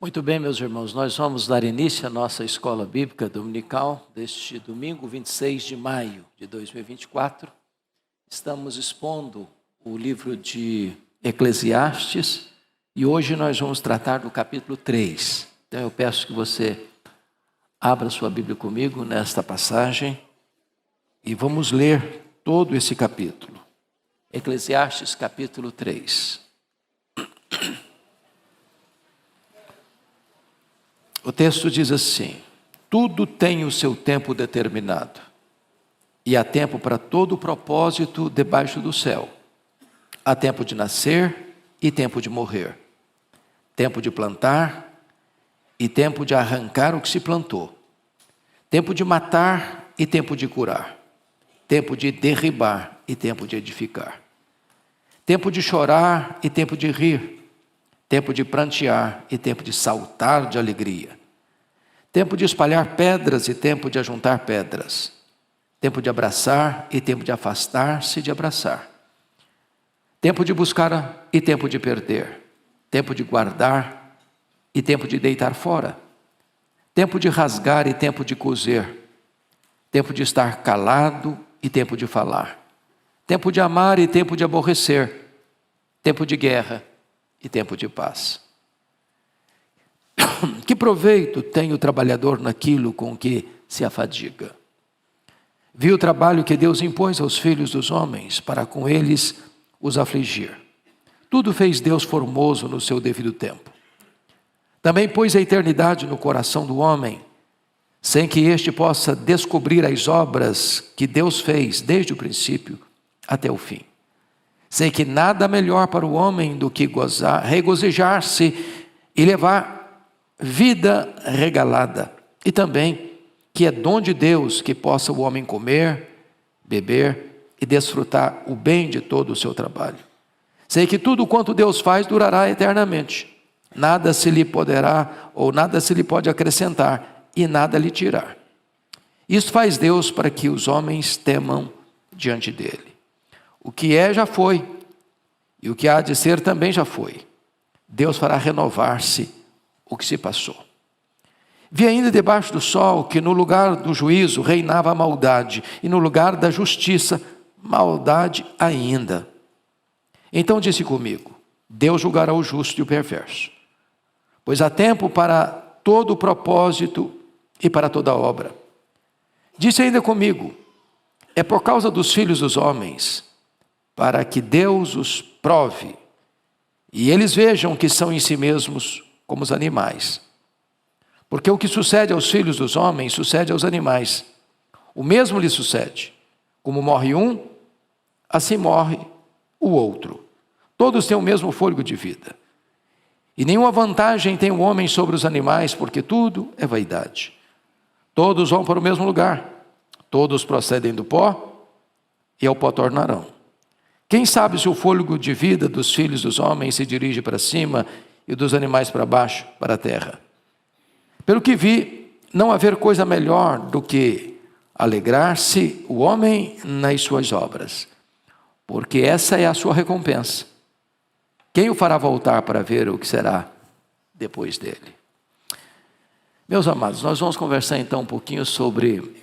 Muito bem, meus irmãos, nós vamos dar início à nossa escola bíblica dominical deste domingo, 26 de maio de 2024. Estamos expondo o livro de Eclesiastes e hoje nós vamos tratar do capítulo 3. Então eu peço que você abra sua Bíblia comigo nesta passagem e vamos ler todo esse capítulo. Eclesiastes capítulo 3. O texto diz assim: tudo tem o seu tempo determinado, e há tempo para todo o propósito debaixo do céu. Há tempo de nascer e tempo de morrer, tempo de plantar e tempo de arrancar o que se plantou, tempo de matar e tempo de curar, tempo de derribar e tempo de edificar, tempo de chorar e tempo de rir, tempo de prantear e tempo de saltar de alegria, tempo de espalhar pedras e tempo de ajuntar pedras, tempo de abraçar e tempo de afastar-se de abraçar, tempo de buscar e tempo de perder, tempo de guardar e tempo de deitar fora, tempo de rasgar e tempo de coser, tempo de estar calado e tempo de falar, tempo de amar e tempo de aborrecer, tempo de guerra e tempo de paz. Que proveito tem o trabalhador naquilo com que se afadiga? Viu o trabalho que Deus impôs aos filhos dos homens para com eles os afligir. Tudo fez Deus formoso no seu devido tempo. Também pôs a eternidade no coração do homem, sem que este possa descobrir as obras que Deus fez desde o princípio até o fim. Sei que nada melhor para o homem do que regozijar-se e levar vida regalada. E também que é dom de Deus que possa o homem comer, beber e desfrutar o bem de todo o seu trabalho. Sei que tudo quanto Deus faz durará eternamente. Nada se lhe poderá ou nada se lhe pode acrescentar e nada lhe tirar. Isso faz Deus para que os homens temam diante dele. O que é já foi, e o que há de ser também já foi. Deus fará renovar-se o que se passou. Vi ainda debaixo do sol que no lugar do juízo reinava a maldade, e no lugar da justiça, maldade ainda. Então disse comigo: Deus julgará o justo e o perverso, pois há tempo para todo o propósito e para toda obra. Disse ainda comigo: é por causa dos filhos dos homens, para que Deus os prove, e eles vejam que são em si mesmos como os animais. Porque o que sucede aos filhos dos homens, sucede aos animais. O mesmo lhe sucede. Como morre um, assim morre o outro. Todos têm o mesmo fôlego de vida. E nenhuma vantagem tem o homem sobre os animais, porque tudo é vaidade. Todos vão para o mesmo lugar. Todos procedem do pó, e ao pó tornarão. Quem sabe se o fôlego de vida dos filhos dos homens se dirige para cima e dos animais para baixo, para a terra? Pelo que vi, não haver coisa melhor do que alegrar-se o homem nas suas obras, porque essa é a sua recompensa. Quem o fará voltar para ver o que será depois dele? Meus amados, nós vamos conversar então um pouquinho sobre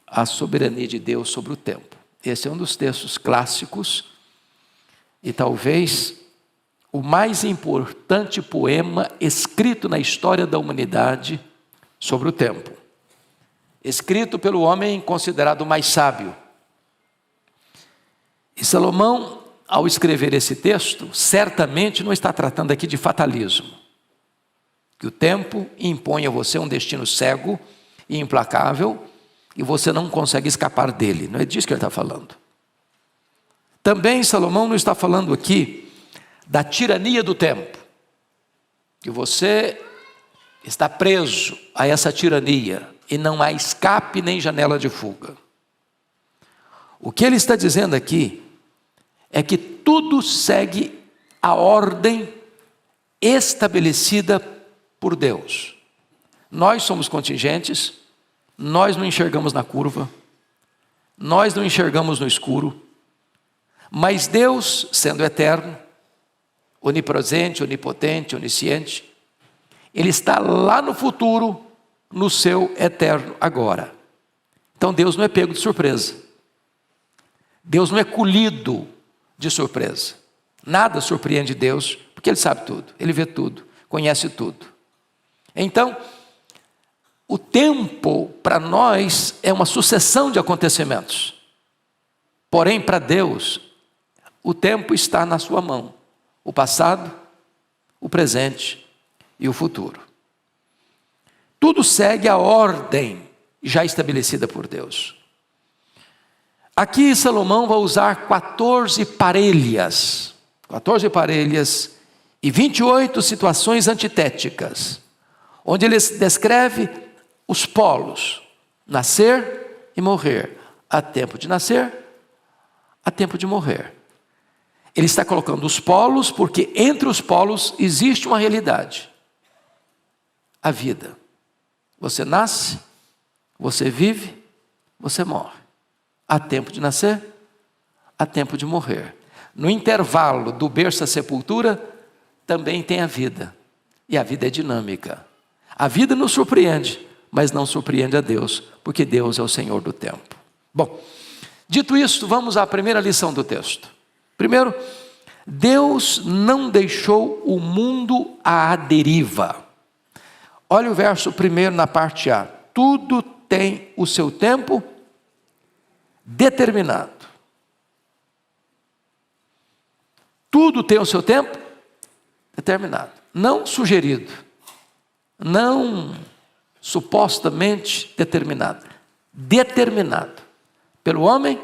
a soberania de Deus sobre o tempo. Esse é um dos textos clássicos e talvez o mais importante poema escrito na história da humanidade sobre o tempo. Escrito pelo homem considerado o mais sábio. E Salomão, ao escrever esse texto, certamente não está tratando aqui de fatalismo. Que o tempo impõe a você um destino cego e implacável e você não consegue escapar dele. Não é disso que ele está falando. Também Salomão não está falando aqui da tirania do tempo, que você está preso a essa tirania e não há escape nem janela de fuga. O que ele está dizendo aqui é que tudo segue a ordem estabelecida por Deus. Nós somos contingentes, nós não enxergamos na curva, nós não enxergamos no escuro, mas Deus, sendo eterno, onipresente, onipotente, onisciente, Ele está lá no futuro, no seu eterno agora. Então Deus não é pego de surpresa. Deus não é colhido de surpresa. Nada surpreende Deus, porque Ele sabe tudo, Ele vê tudo, conhece tudo. Então, o tempo para nós é uma sucessão de acontecimentos. Porém, para Deus, o tempo está na sua mão. O passado, o presente e o futuro. Tudo segue a ordem já estabelecida por Deus. Aqui Salomão vai usar 14 parelhas e 28 situações antitéticas, onde ele descreve os polos, nascer e morrer. Há tempo de nascer, há tempo de morrer. Ele está colocando os polos, porque entre os polos existe uma realidade. A vida. Você nasce, você vive, você morre. Há tempo de nascer, há tempo de morrer. No intervalo do berço à sepultura, também tem a vida. E a vida é dinâmica. A vida nos surpreende, mas não surpreende a Deus, porque Deus é o Senhor do tempo. Bom, dito isso, vamos à primeira lição do texto. Primeiro, Deus não deixou o mundo à deriva. Olha o verso primeiro na parte A. Tudo tem o seu tempo determinado. Tudo tem o seu tempo determinado. Não sugerido. Não supostamente determinado. Determinado. Pelo homem?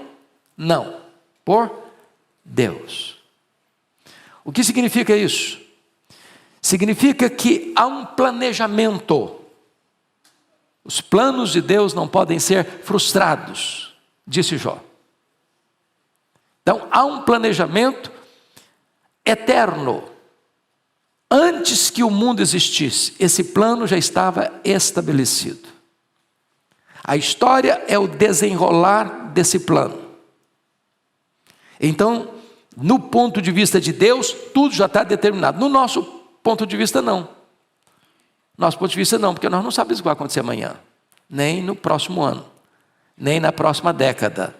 Não. Por Deus. O que significa isso? Significa que há um planejamento. Os planos de Deus não podem ser frustrados, disse Jó. Então há um planejamento eterno. Antes que o mundo existisse, esse plano já estava estabelecido. A história é o desenrolar desse plano. Então, no ponto de vista de Deus, tudo já está determinado. No nosso ponto de vista, não. Nosso ponto de vista, não, porque nós não sabemos o que vai acontecer amanhã, nem no próximo ano, nem na próxima década,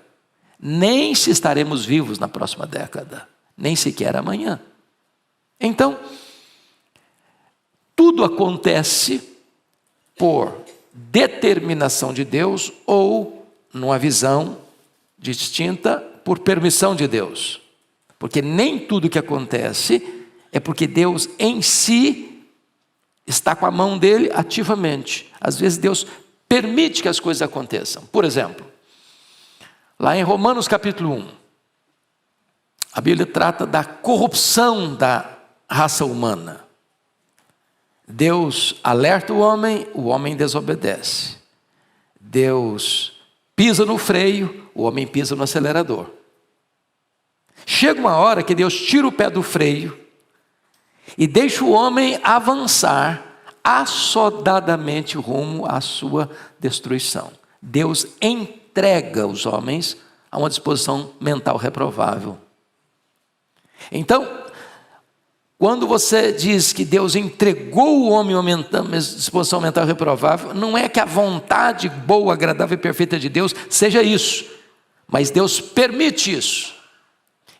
nem se estaremos vivos na próxima década, nem sequer amanhã. Então, tudo acontece por determinação de Deus ou, numa visão distinta, por permissão de Deus. Porque nem tudo que acontece é porque Deus em si está com a mão dele ativamente. Às vezes Deus permite que as coisas aconteçam. Por exemplo, lá em Romanos capítulo 1, a Bíblia trata da corrupção da raça humana. Deus alerta o homem desobedece. Deus pisa no freio, o homem pisa no acelerador. Chega uma hora que Deus tira o pé do freio e deixa o homem avançar assodadamente rumo à sua destruição. Deus entrega os homens a uma disposição mental reprovável. Então, quando você diz que Deus entregou o homem a uma disposição mental reprovável, não é que a vontade boa, agradável e perfeita de Deus seja isso, mas Deus permite isso.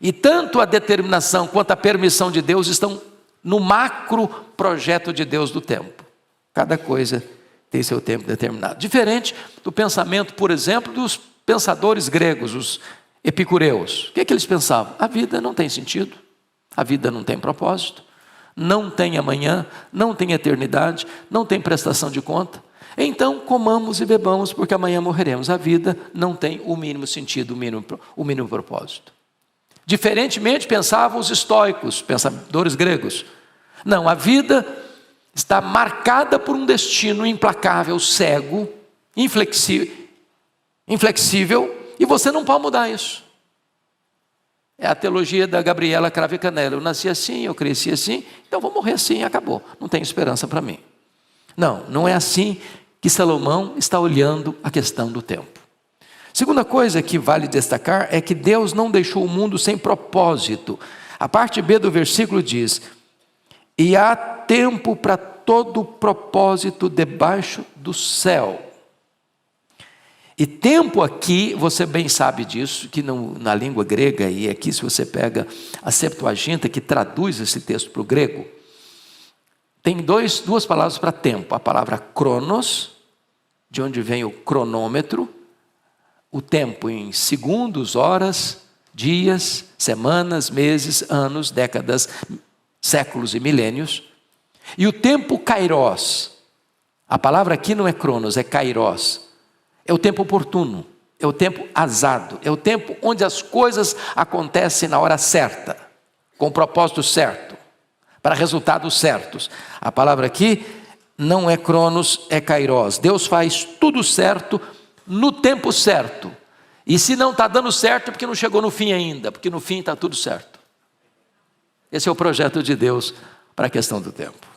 E tanto a determinação quanto a permissão de Deus estão no macro projeto de Deus do tempo. Cada coisa tem seu tempo determinado. Diferente do pensamento, por exemplo, dos pensadores gregos, os epicureus. O que é que eles pensavam? A vida não tem sentido. A vida não tem propósito, não tem amanhã, não tem eternidade, não tem prestação de conta. Então comamos e bebamos, porque amanhã morreremos. A vida não tem o mínimo sentido, o mínimo propósito. Diferentemente pensavam os estoicos, pensadores gregos. Não, a vida está marcada por um destino implacável, cego, inflexível, e você não pode mudar isso. É a teologia da Gabriela Cravo e Canela. Eu nasci assim, eu cresci assim, então vou morrer assim e acabou. Não tem esperança para mim. Não, não é assim que Salomão está olhando a questão do tempo. Segunda coisa que vale destacar é que Deus não deixou o mundo sem propósito. A parte B do versículo diz: e há tempo para todo propósito debaixo do céu. E tempo aqui, você bem sabe disso, que na língua grega, e aqui se você pega a Septuaginta, que traduz esse texto para o grego, tem duas palavras para tempo. A palavra cronos, de onde vem o cronômetro, o tempo em segundos, horas, dias, semanas, meses, anos, décadas, séculos e milênios. E o tempo kairos, a palavra aqui não é cronos, é kairos. É o tempo oportuno, é o tempo azado, é o tempo onde as coisas acontecem na hora certa, com o propósito certo, para resultados certos. A palavra aqui não é cronos, é kairos. Deus faz tudo certo, no tempo certo. E se não está dando certo, é porque não chegou no fim ainda, porque no fim está tudo certo. Esse é o projeto de Deus para a questão do tempo.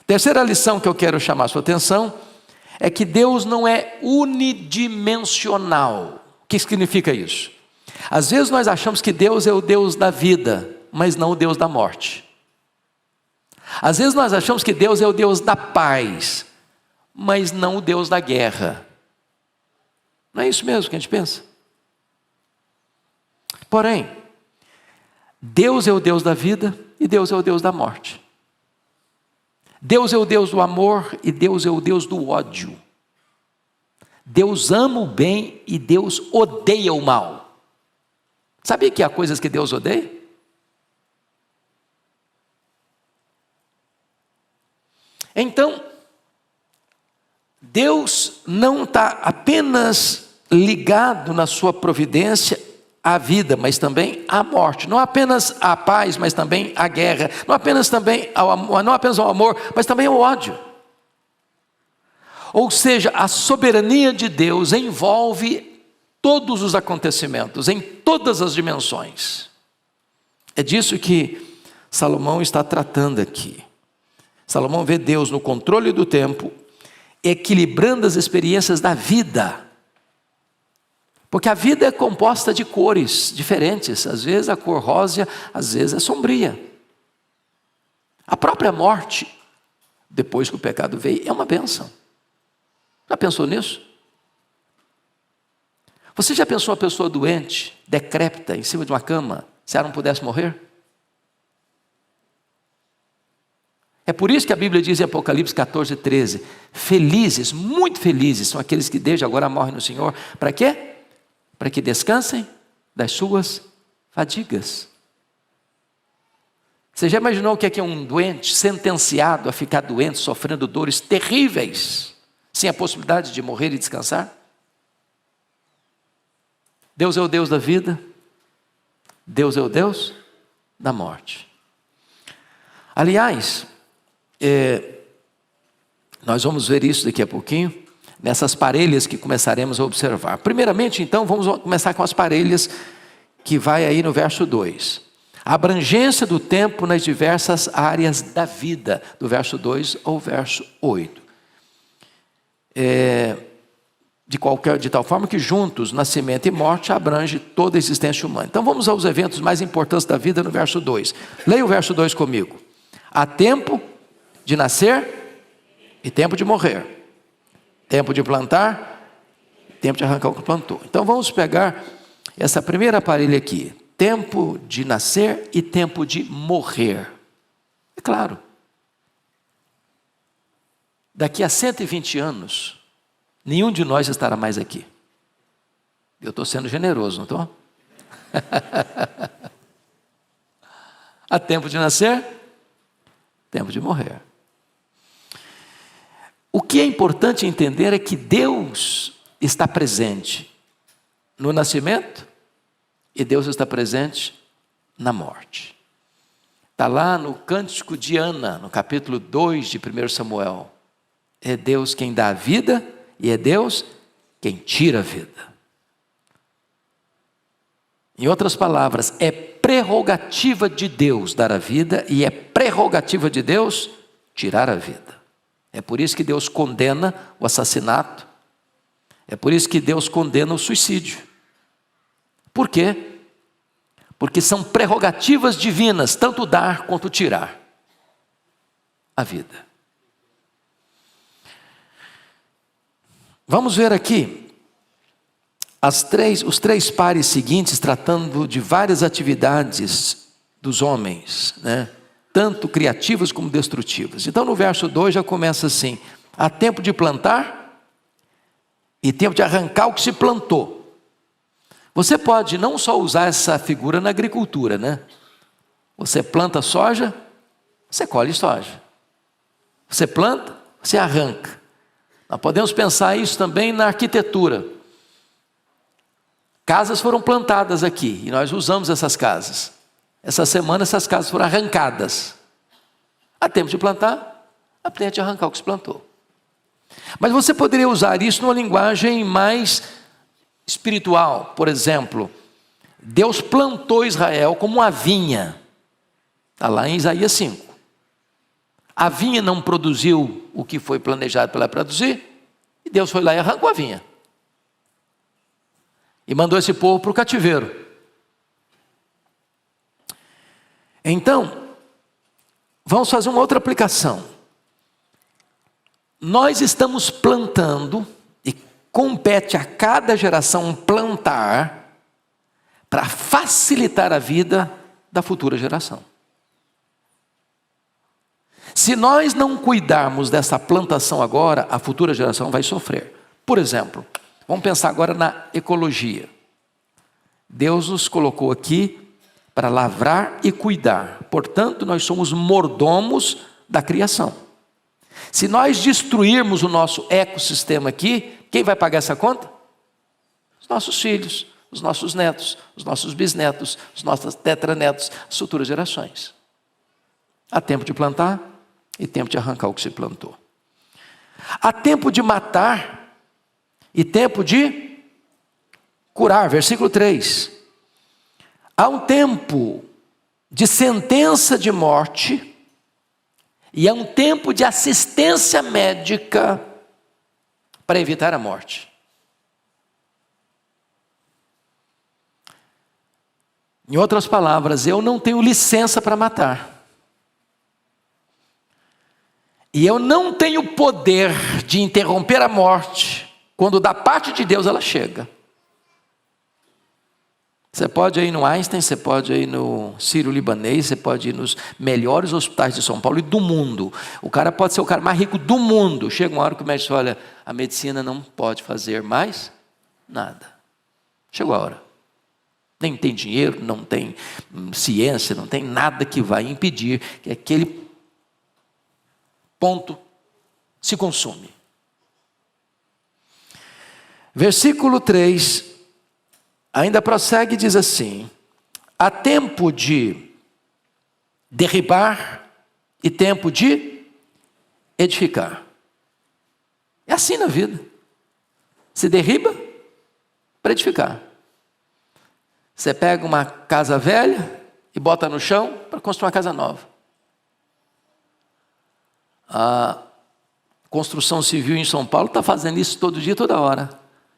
Terceira lição que eu quero chamar a sua atenção é que Deus não é unidimensional. O que significa isso? Às vezes nós achamos que Deus é o Deus da vida, mas não o Deus da morte. Às vezes nós achamos que Deus é o Deus da paz, mas não o Deus da guerra. Não é isso mesmo que a gente pensa? Porém, Deus é o Deus da vida e Deus é o Deus da morte. Deus é o Deus do amor e Deus é o Deus do ódio. Deus ama o bem e Deus odeia o mal. Sabia que há coisas que Deus odeia? Então, Deus não está apenas ligado na sua providência à vida, mas também à morte. Não apenas à paz, mas também à guerra. Não apenas ao amor, mas também ao ódio. Ou seja, a soberania de Deus envolve todos os acontecimentos, em todas as dimensões. É disso que Salomão está tratando aqui. Salomão vê Deus no controle do tempo, equilibrando as experiências da vida. Porque a vida é composta de cores diferentes. Às vezes a cor rósea, às vezes é sombria. A própria morte, depois que o pecado veio, é uma bênção. Já pensou nisso? Você já pensou uma pessoa doente, decrépita, em cima de uma cama, se ela não pudesse morrer? É por isso que a Bíblia diz em Apocalipse 14, 13, felizes, muito felizes, são aqueles que desde agora morrem no Senhor. Para quê? Para que descansem das suas fadigas. Você já imaginou o que é um doente sentenciado a ficar doente, sofrendo dores terríveis, sem a possibilidade de morrer e descansar? Deus é o Deus da vida, Deus é o Deus da morte. Aliás, nós vamos ver isso daqui a pouquinho, nessas parelhas que começaremos a observar. Primeiramente, então, vamos começar com as parelhas que vai aí no verso 2. A abrangência do tempo nas diversas áreas da vida, do verso 2 ao verso 8. De tal forma que juntos, nascimento e morte, abrange toda a existência humana. Então vamos aos eventos mais importantes da vida no verso 2. Leia o verso 2 comigo. Há tempo de nascer e tempo de morrer. Tempo de plantar, tempo de arrancar o que plantou. Então vamos pegar essa primeira parelha aqui. Tempo de nascer e tempo de morrer. É claro. Daqui a 120 anos, nenhum de nós estará mais aqui. Eu estou sendo generoso, não estou? Há tempo de nascer, tempo de morrer. O que é importante entender é que Deus está presente no nascimento e Deus está presente na morte. Está lá no Cântico de Ana, no capítulo 2 de 1 Samuel. É Deus quem dá a vida e é Deus quem tira a vida. Em outras palavras, é prerrogativa de Deus dar a vida e é prerrogativa de Deus tirar a vida. É por isso que Deus condena o assassinato. É por isso que Deus condena o suicídio. Por quê? Porque são prerrogativas divinas, tanto dar quanto tirar a vida. Vamos ver aqui os três pares seguintes, tratando de várias atividades dos homens, né? Tanto criativas como destrutivas. Então no verso 2 já começa assim: há tempo de plantar e tempo de arrancar o que se plantou. Você pode não só usar essa figura na agricultura, né? Você planta soja, você colhe soja. Você planta, você arranca. Nós podemos pensar isso também na arquitetura. Casas foram plantadas aqui e nós usamos essas casas. Essa semana essas casas foram arrancadas. Há tempo de plantar, há tempo de arrancar o que se plantou. Mas você poderia usar isso numa linguagem mais espiritual. Por exemplo, Deus plantou Israel como uma vinha. Está lá em Isaías 5. A vinha não produziu o que foi planejado para ela produzir, e Deus foi lá e arrancou a vinha. E mandou esse povo para o cativeiro. Então, vamos fazer uma outra aplicação. Nós estamos plantando, e compete a cada geração plantar, para facilitar a vida da futura geração. Se nós não cuidarmos dessa plantação agora, a futura geração vai sofrer. Por exemplo, vamos pensar agora na ecologia. Deus nos colocou aqui para lavrar e cuidar. Portanto, nós somos mordomos da criação. Se nós destruirmos o nosso ecossistema aqui, quem vai pagar essa conta? Os nossos filhos, os nossos netos, os nossos bisnetos, os nossos tetranetos, as futuras gerações. Há tempo de plantar e tempo de arrancar o que se plantou. Há tempo de matar e tempo de curar. Versículo 3. Há um tempo de sentença de morte e há um tempo de assistência médica para evitar a morte. Em outras palavras, eu não tenho licença para matar. E eu não tenho poder de interromper a morte quando da parte de Deus ela chega. Você pode ir no Einstein, você pode ir no Sírio-Libanês, você pode ir nos melhores hospitais de São Paulo e do mundo. O cara pode ser o cara mais rico do mundo. Chega uma hora que o médico olha, a medicina não pode fazer mais nada. Chegou a hora. Nem tem dinheiro, não tem ciência, não tem nada que vai impedir que aquele ponto se consome. Versículo 3 ainda prossegue e diz assim: há tempo de derribar e tempo de edificar. É assim na vida. Se derriba para edificar. Você pega uma casa velha e bota no chão para construir uma casa nova. A construção civil em São Paulo está fazendo isso todo dia, toda hora.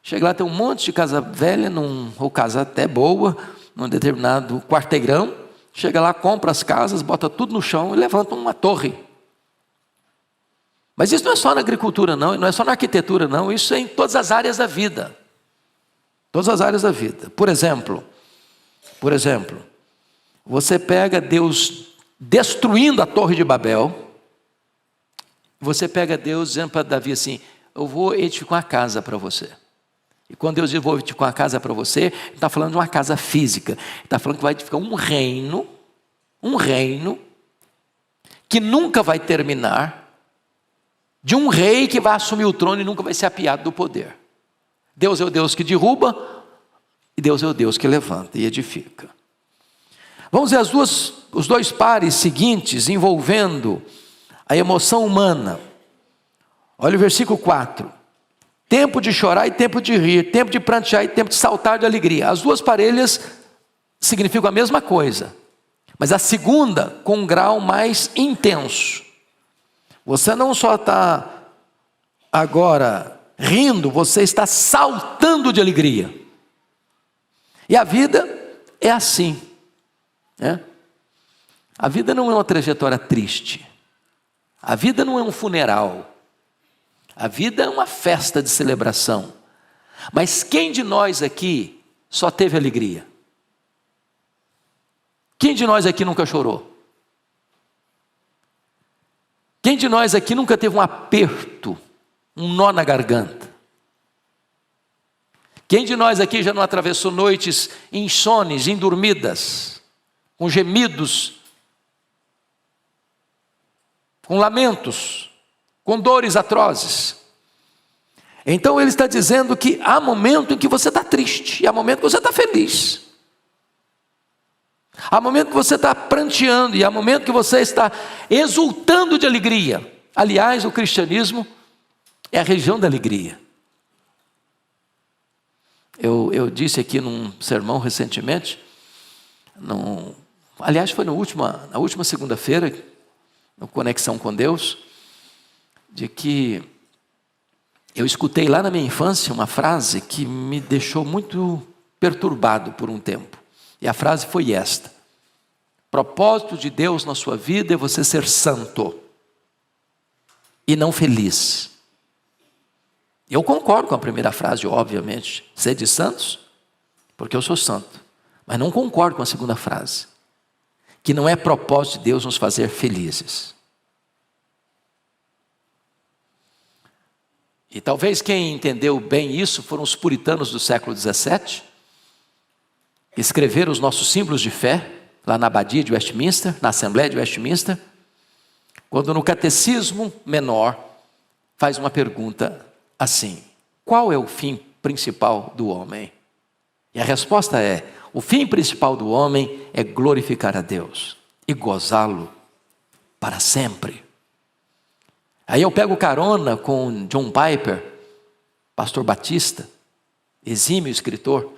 Chega lá, tem um monte de casa velha, ou casa até boa, num determinado quarteirão. Chega lá, compra as casas, bota tudo no chão e levanta uma torre. Mas isso não é só na agricultura não, não é só na arquitetura não, isso é em todas as áreas da vida. Todas as áreas da vida. Por exemplo, você pega Deus destruindo a Torre de Babel. Você pega Deus dizendo para Davi assim: eu vou edificar uma casa para você. E quando Deus diz eu vou edificar uma casa para você, Ele está falando de uma casa física. Ele está falando que vai edificar um reino que nunca vai terminar, de um rei que vai assumir o trono e nunca vai ser apiado do poder. Deus é o Deus que derruba e Deus é o Deus que levanta e edifica. Vamos ver os dois pares seguintes envolvendo a emoção humana. Olha o versículo 4. Tempo de chorar e tempo de rir, tempo de prantear e tempo de saltar de alegria. As duas parelhas significam a mesma coisa, mas a segunda com um grau mais intenso. Você não só está agora rindo, você está saltando de alegria. E a vida é assim, né? A vida não é uma trajetória triste. A vida não é um funeral. A vida é uma festa de celebração. Mas quem de nós aqui só teve alegria? Quem de nós aqui nunca chorou? Quem de nós aqui nunca teve um aperto, um nó na garganta? Quem de nós aqui já não atravessou noites insones, indormidas, com gemidos, com lamentos, com dores atrozes? Então ele está dizendo que há momento em que você está triste, e há momento que você está feliz. Há momento que você está pranteando, e há momento que você está exultando de alegria. Aliás, o cristianismo é a religião da alegria. Eu disse aqui num sermão recentemente, aliás foi na última segunda-feira, no Conexão com Deus, de que eu escutei lá na minha infância uma frase que me deixou muito perturbado por um tempo. E a frase foi esta: propósito de Deus na sua vida é você ser santo e não feliz. Eu concordo com a primeira frase, obviamente, sede santos, porque eu sou santo. Mas não concordo com a segunda frase, que não é propósito de Deus nos fazer felizes. E talvez quem entendeu bem isso foram os puritanos do século XVII, que escreveram os nossos símbolos de fé, lá na abadia de Westminster, na Assembleia de Westminster, quando no Catecismo Menor faz uma pergunta assim: qual é o fim principal do homem? E a resposta é: o fim principal do homem é glorificar a Deus e gozá-lo para sempre. Aí eu pego carona com John Piper, pastor batista, exímio escritor,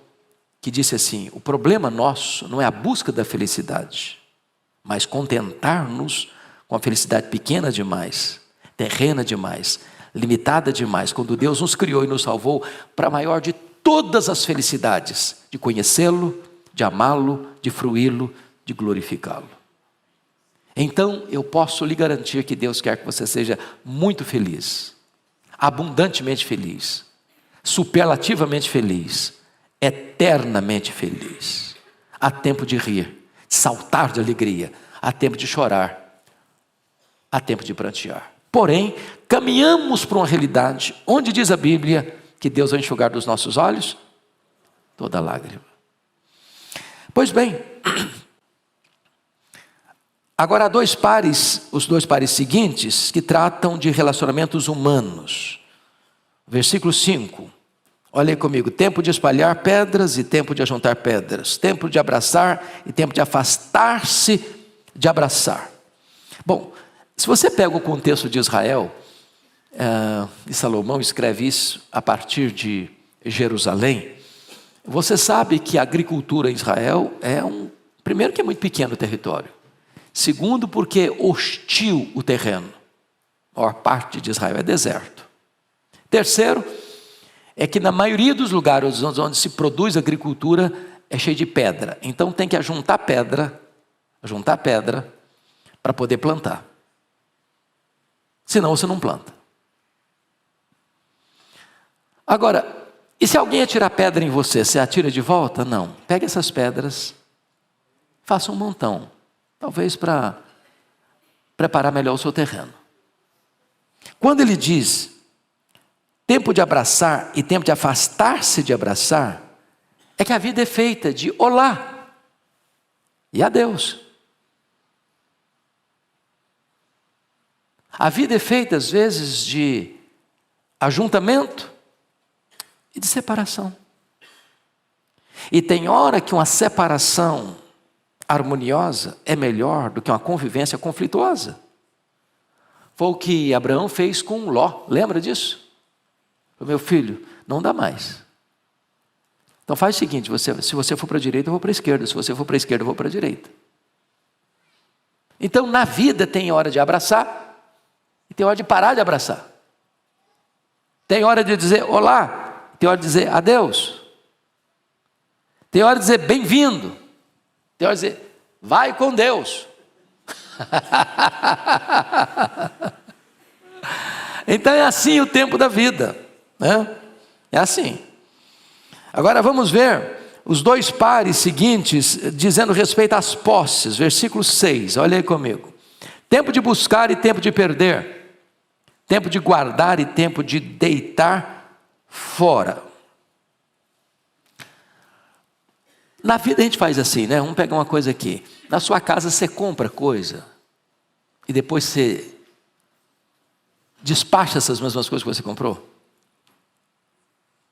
que disse assim: o problema nosso não é a busca da felicidade, mas contentar-nos com a felicidade pequena demais, terrena demais, limitada demais, quando Deus nos criou e nos salvou para a maior de todas as felicidades, de conhecê-lo, de amá-lo, de fruí-lo, de glorificá-lo. Então eu posso lhe garantir que Deus quer que você seja muito feliz, abundantemente feliz, superlativamente feliz, eternamente feliz. Há tempo de rir, de saltar de alegria, há tempo de chorar, há tempo de prantear. Porém, caminhamos para uma realidade onde diz a Bíblia que Deus vai enxugar dos nossos olhos toda lágrima. Pois bem, agora há os dois pares seguintes que tratam de relacionamentos humanos. Versículo 5, olha aí comigo: tempo de espalhar pedras e tempo de ajuntar pedras, tempo de abraçar e tempo de afastar-se de abraçar. Bom, se você pega o contexto de Israel, e Salomão escreve isso a partir de Jerusalém, você sabe que a agricultura em Israel primeiro que é muito pequeno o território, segundo porque hostil o terreno, a maior parte de Israel é deserto. Terceiro, é que na maioria dos lugares onde se produz agricultura é cheio de pedra, então tem que ajuntar pedra para poder plantar, senão você não planta. Agora, e se alguém atirar pedra em você, você atira de volta? Não, pegue essas pedras, faça um montão, talvez para preparar melhor o seu terreno. Quando ele diz tempo de abraçar e tempo de afastar-se de abraçar, é que a vida é feita de olá e adeus. A vida é feita às vezes de ajuntamento e de separação. E tem hora que uma separação harmoniosa é melhor do que uma convivência conflituosa. Foi o que Abraão fez com Ló, lembra disso? Meu filho, não dá mais. Então faz o seguinte: se você for para a direita, eu vou para a esquerda. Se você for para a esquerda, eu vou para a direita. Então na vida tem hora de abraçar e tem hora de parar de abraçar. Tem hora de dizer olá, tem hora de dizer adeus. Tem hora de dizer bem-vindo. Tem hora de dizer vai com Deus. Então é assim o tempo da vida, né? É assim. Agora vamos ver os dois pares seguintes, dizendo respeito às posses, versículo 6, olha aí comigo. Tempo de buscar e tempo de perder, tempo de guardar e tempo de deitar fora. Na vida a gente faz assim, né? Vamos pegar uma coisa aqui. Na sua casa você compra coisa e depois você despacha essas mesmas coisas que você comprou.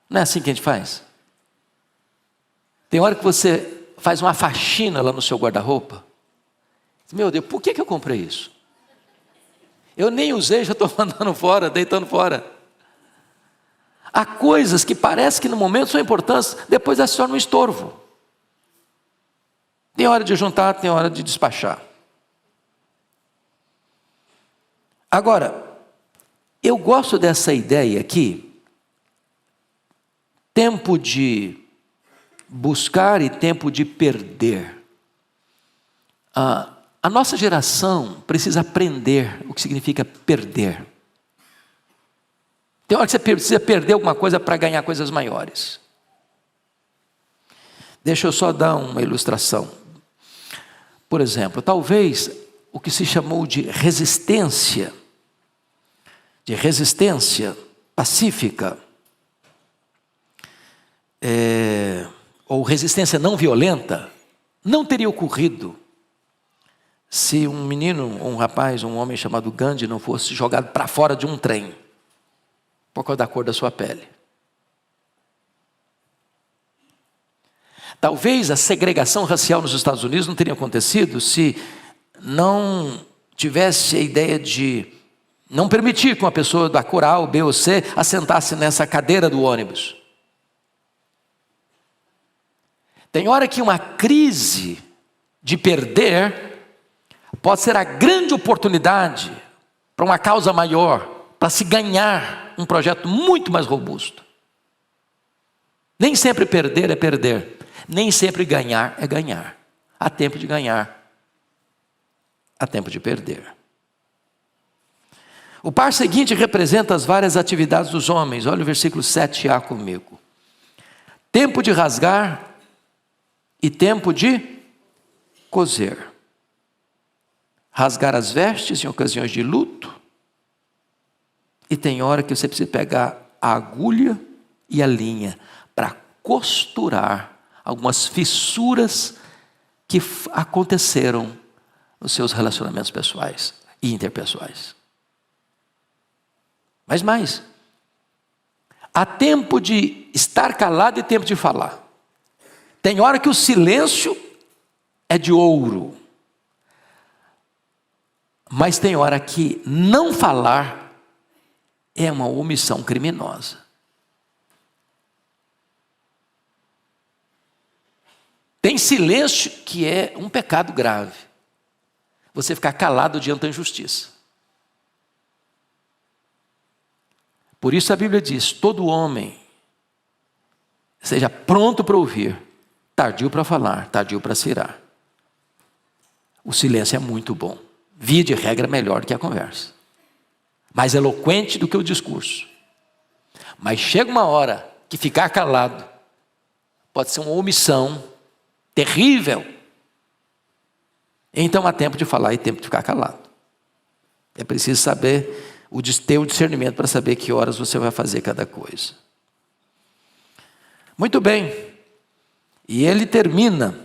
Não é assim que a gente faz? Tem hora que você faz uma faxina lá no seu guarda-roupa. Meu Deus, por que eu comprei isso? Eu nem usei, já estou mandando fora, deitando fora. Há coisas que parece que no momento são importantes, depois elas se tornam um estorvo. Tem hora de juntar, tem hora de despachar. Agora, eu gosto dessa ideia aqui, tempo de buscar e tempo de perder. A nossa geração precisa aprender o que significa perder. Tem hora que você precisa perder alguma coisa para ganhar coisas maiores. Deixa eu só dar uma ilustração. Por exemplo, talvez o que se chamou de resistência pacífica, ou resistência não violenta, não teria ocorrido se um menino, um rapaz, um homem chamado Gandhi não fosse jogado para fora de um trem, por causa da cor da sua pele. Talvez a segregação racial nos Estados Unidos não teria acontecido se não tivesse a ideia de não permitir que uma pessoa da cor A, ou B ou C assentasse nessa cadeira do ônibus. Tem hora que uma crise de perder pode ser a grande oportunidade para uma causa maior, para se ganhar um projeto muito mais robusto. Nem sempre perder é perder, nem sempre ganhar é ganhar. Há tempo de ganhar, há tempo de perder. O par seguinte representa as várias atividades dos homens. Olha o versículo 7a comigo. Tempo de rasgar e tempo de coser. Rasgar as vestes em ocasiões de luto. E tem hora que você precisa pegar a agulha e a linha para costurar algumas fissuras que aconteceram nos seus relacionamentos pessoais e interpessoais. Mas mais, há tempo de estar calado e tempo de falar. Tem hora que o silêncio é de ouro, mas tem hora que não falar é uma omissão criminosa. Tem silêncio que é um pecado grave. Você ficar calado diante da injustiça. Por isso a Bíblia diz, todo homem seja pronto para ouvir, tardio para falar, tardio para se irar. O silêncio é muito bom. Via de regra melhor do que a conversa. Mais eloquente do que o discurso. Mas chega uma hora que ficar calado pode ser uma omissão terrível. Então há tempo de falar e tempo de ficar calado. É preciso saber, ter o discernimento para saber que horas você vai fazer cada coisa. Muito bem. E ele termina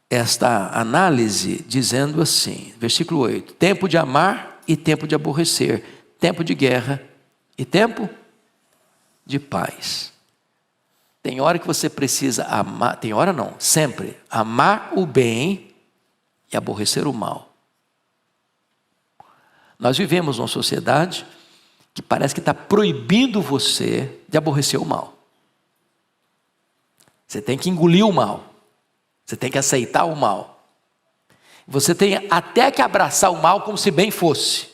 esta análise dizendo assim, versículo 8. Tempo de amar e tempo de aborrecer. Tempo de guerra e tempo de paz. Tem hora que você precisa amar, tem hora não, sempre, amar o bem e aborrecer o mal. Nós vivemos numa sociedade que parece que está proibindo você de aborrecer o mal. Você tem que engolir o mal. Você tem que aceitar o mal. Você tem até que abraçar o mal como se bem fosse.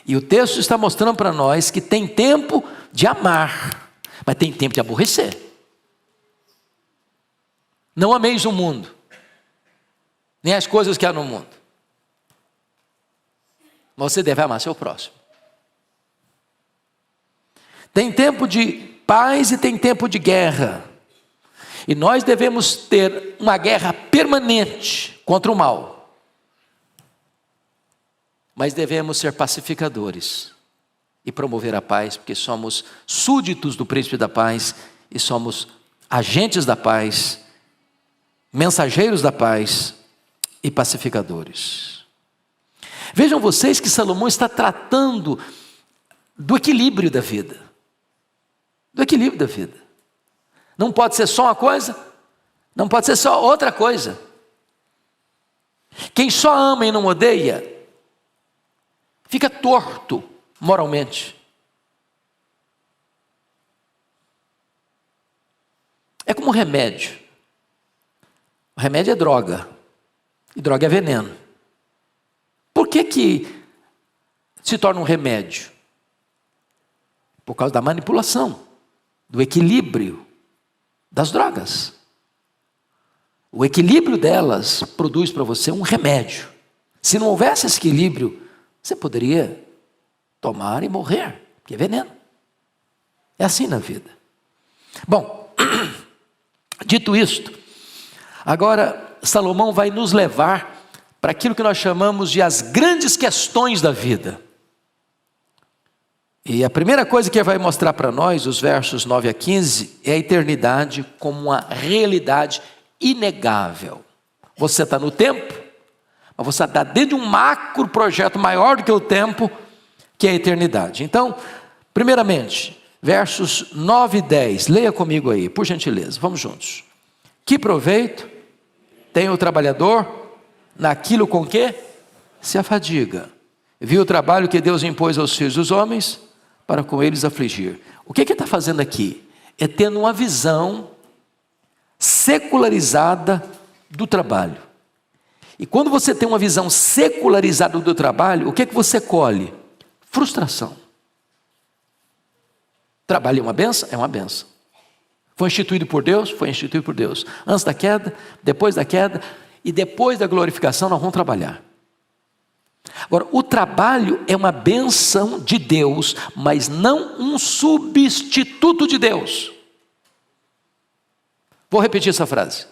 E o texto está mostrando para nós que tem tempo de amar, mas tem tempo de aborrecer. Não ameis o mundo, nem as coisas que há no mundo. mas você deve amar seu próximo. Tem tempo de paz e tem tempo de guerra. E nós devemos ter uma guerra permanente contra o mal. Mas devemos ser pacificadores e promover a paz, porque somos súditos do príncipe da paz e somos agentes da paz, mensageiros da paz e pacificadores. Vejam vocês que Salomão está tratando do equilíbrio da vida. Do equilíbrio da vida. Não pode ser só uma coisa, não pode ser só outra coisa. Quem só ama e não odeia, fica torto moralmente. É como um remédio. O remédio é droga, e droga é veneno. Por que se torna um remédio? Por causa da manipulação, do equilíbrio das drogas. O equilíbrio delas produz para você um remédio. Se não houvesse esse equilíbrio, você poderia tomar e morrer, porque é veneno. É assim na vida. Bom, dito isto, agora Salomão vai nos levar para aquilo que nós chamamos de as grandes questões da vida. E a primeira coisa que ele vai mostrar para nós, os versos 9 a 15, é a eternidade como uma realidade inegável. Você está no tempo, mas você está dentro de um macro projeto maior do que o tempo, que é a eternidade. Então, primeiramente, versos 9 e 10, leia comigo aí, por gentileza, vamos juntos. Que proveito tem o trabalhador naquilo com que se afadiga? Viu o trabalho que Deus impôs aos filhos dos homens para com eles afligir. O que ele está fazendo aqui? É tendo uma visão secularizada do trabalho. E quando você tem uma visão secularizada do trabalho, o que você colhe? Frustração. Trabalho é uma benção? É uma benção. Foi instituído por Deus? Foi instituído por Deus. Antes da queda, depois da queda e depois da glorificação nós vamos trabalhar. Agora, o trabalho é uma benção de Deus, mas não um substituto de Deus. Vou repetir essa frase.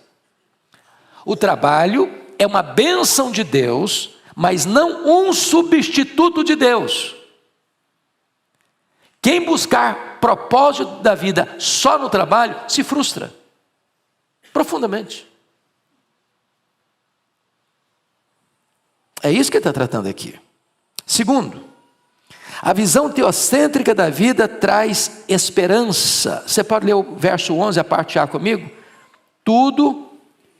O trabalho é uma benção de Deus, mas não um substituto de Deus. Quem buscar propósito da vida só no trabalho, se frustra profundamente. É isso que ele está tratando aqui. Segundo, a visão teocêntrica da vida traz esperança. Você pode ler o verso 11, a parte A comigo? Tudo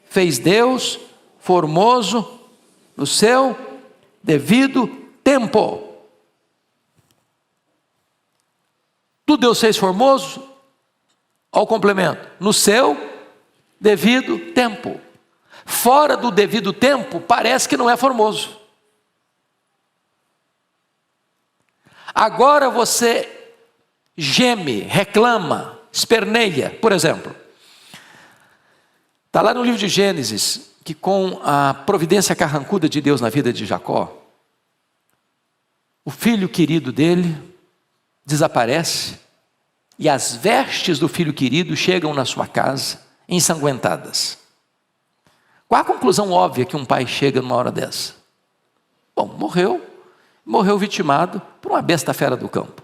fez Deus formoso no seu devido tempo. Tudo Deus fez formoso, ao complemento, no seu devido tempo. Fora do devido tempo, parece que não é formoso. Agora você geme, reclama, esperneia, por exemplo. Está lá no livro de Gênesis, que com a providência carrancuda de Deus na vida de Jacó, o filho querido dele desaparece e as vestes do filho querido chegam na sua casa ensanguentadas. Qual a conclusão óbvia que um pai chega numa hora dessa? Bom, morreu vitimado por uma besta fera do campo.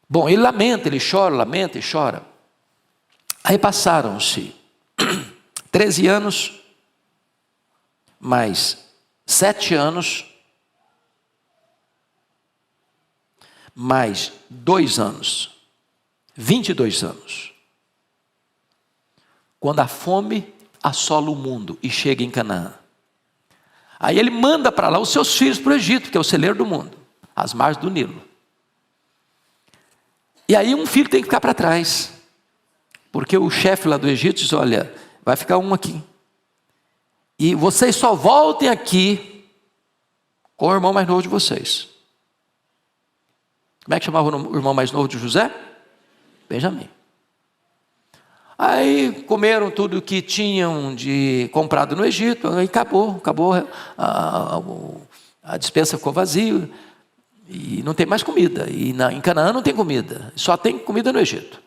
Bom, ele lamenta, ele chora, lamenta e chora. Aí passaram-se 13 anos, mais 7 anos, mais 2 anos, 22 anos. Quando a fome assola o mundo e chega em Canaã. Aí ele manda para lá os seus filhos para o Egito, que é o celeiro do mundo, às margens do Nilo. E aí um filho tem que ficar para trás, porque o chefe lá do Egito diz, olha, vai ficar um aqui. E vocês só voltem aqui com o irmão mais novo de vocês. Como é que chamava o irmão mais novo de José? Benjamim. Aí comeram tudo que tinham de comprado no Egito, aí acabou A despensa ficou vazia e não tem mais comida. E em Canaã não tem comida, só tem comida no Egito.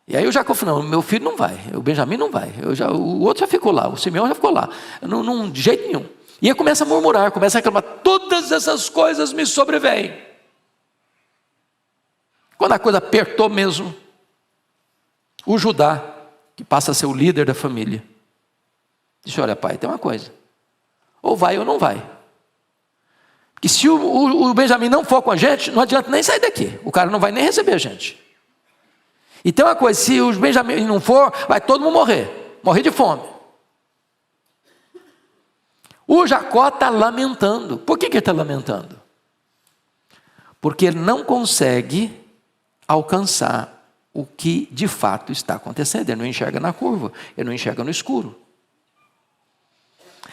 E aí o Jacó falou, não, meu filho não vai, o Benjamim não vai, o outro já ficou lá, o Simeão já ficou lá, de jeito nenhum. E aí começa a murmurar, começa a reclamar, todas essas coisas me sobrevêm. Quando a coisa apertou mesmo, o Judá, que passa a ser o líder da família, disse, olha pai, tem uma coisa, ou vai ou não vai. Porque se o Benjamim não for com a gente, não adianta nem sair daqui, o cara não vai nem receber a gente. E tem uma coisa, se o Benjamim não for, vai todo mundo morrer de fome. O Jacó está lamentando. Por que ele está lamentando? Porque ele não consegue alcançar o que de fato está acontecendo. Ele não enxerga na curva, ele não enxerga no escuro.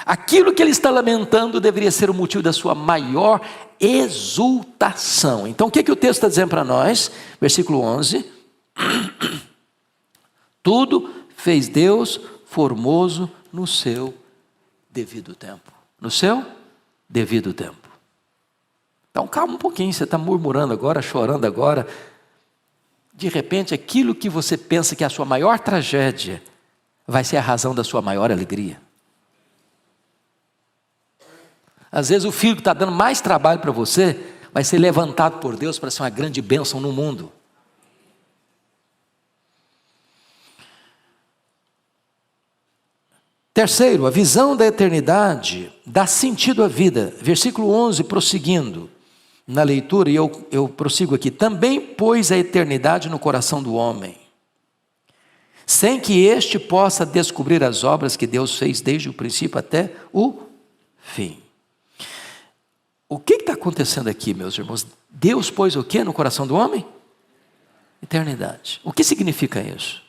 Aquilo que ele está lamentando deveria ser o motivo da sua maior exultação. Então o que o texto está dizendo para nós? Versículo 11. Tudo fez Deus formoso no seu devido tempo. No seu devido tempo. Então calma um pouquinho, você está murmurando agora, chorando agora. De repente aquilo que você pensa que é a sua maior tragédia vai ser a razão da sua maior alegria. Às vezes o filho que está dando mais trabalho para você vai ser levantado por Deus para ser uma grande bênção no mundo. Terceiro, a visão da eternidade dá sentido à vida. Versículo 11, prosseguindo na leitura, e eu prossigo aqui. Também pôs a eternidade no coração do homem, sem que este possa descobrir as obras que Deus fez desde o princípio até o fim. O que está acontecendo aqui, meus irmãos? Deus pôs o que no coração do homem? Eternidade. O que significa isso?